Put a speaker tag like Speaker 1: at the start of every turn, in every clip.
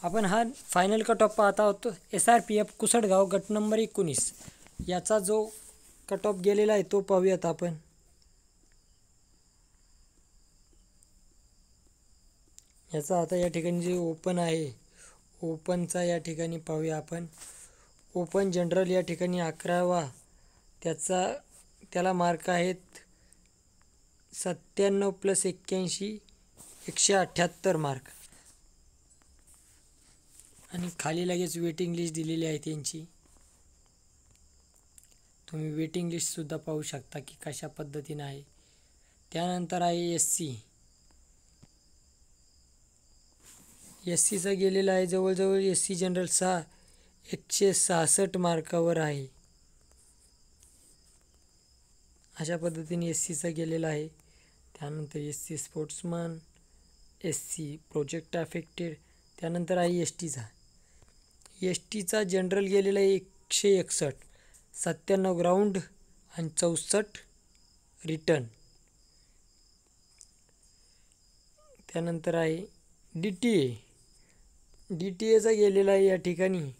Speaker 1: आपण हा final cut off पाहत आहोत SRPF कुसडगाव गट नंबर 19 याचा जो कट ऑफ गेलेला आहे तो पाहूयात आपण। याचा आता या ठिकाणी जे ओपन आहे ओपनचा या ठिकाणी पाहूया आपण। ओपन जनरल या ठिकाणी 11वा त्याला मार्क आहेत 97 + 81 178 मार्क आणि खाली लगेच वेटिंग लिस्ट दिलेली आहे त्यांची। तुम्ही वेटिंग लिस्ट सुद्धा पाहू शकता की कशा पद्धतीने आहे। त्यानंतर आहे SC चा गेलेला आहे जवळजवळ SC जनरल 166 मार्कावर आहे। अशा पद्धतीने SC चा गेलेला आहे। त्यानंतर SC sportsman, SC project affected, त्यानंतर आहे ST चा जनरल गेलेला आहे 161, 97 ग्राउंड आणि 64 रिटर्न। त्यानंतर आहे DTA चा गेलेला आहे या ठिकाणी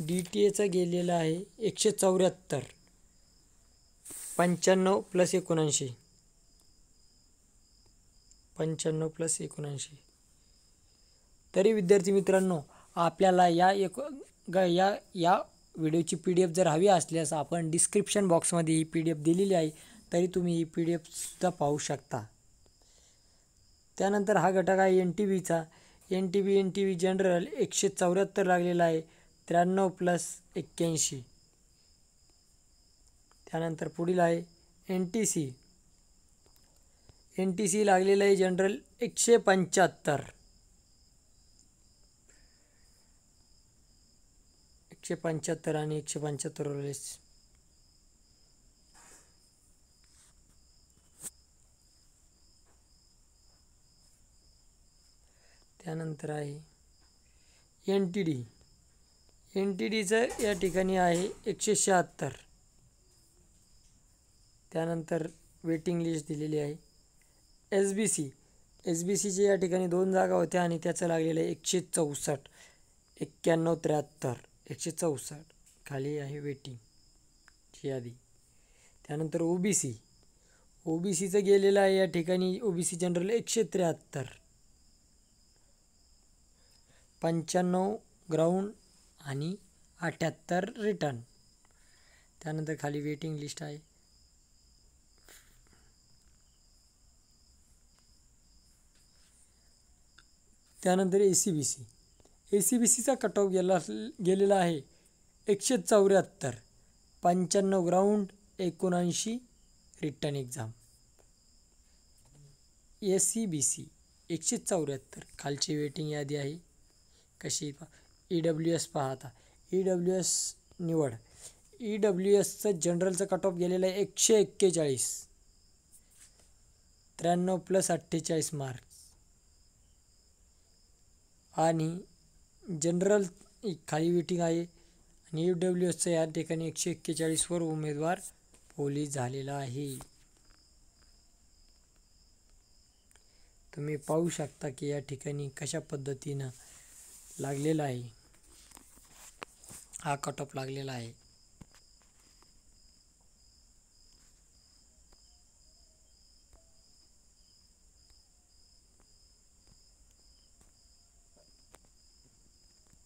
Speaker 1: DTA चा गेलेला आहे 174, 95 + 79, 95 + 79। तरी विद्यार्थी मित्रांनो आपल्याला या व्हिडिओची PDF जर हवी असल्यास आपण डिस्क्रिप्शन बॉक्समध्ये ही PDF दिलेली आहे, तरी तुम्ही ही PDF सुद्धा पाहू शकता। त्यानंतर हा घटक आहे NTBचा NTB जनरल 174 लागलेला आहे 93 + 81। त्यानंतर पुढील आहे NTC लागलेला आहे जनरल 175, 175 आणि 175 रोलेस। त्यानंतर आहे NTDचं या ठिकाणी आहे 176। त्यानंतर वेटिंग लिस्ट दिलेली आहे। SBCचे या ठिकाणी 2 जागा होत्या आणि त्याचं लागलेलं आहे 164, 91 73 164 खाली आहे वेटिंगची यादी। त्यानंतर OBCचं गेलेलं आहे या ठिकाणी OBC जनरल 173, 95 ग्राउंड आणि 78 रिटर्न। त्यानंतर खाली वेटिंग लिस्ट आहे। त्यानंतर ACBCचा कट ऑफ गेलेला आहे 174, 95 ग्राउंड 79 रिटर्न एक्झाम। ACBC 174 खालची वेटिंग यादी आहे कशी। EWS पाहता EWS निवड EWSचं जनरलचं कट ऑफ गेलेलं आहे 141, 93 + 48 मार्क आणि जनरल खाली वेटिंग आहे आणि EWSचं या ठिकाणी 141 वर उमेदवार पोलीस झालेला आहे। तुम्ही पाहू शकता की या ठिकाणी कशा पद्धतीनं लागलेला आहे हा कट ऑफ लागलेला आहे।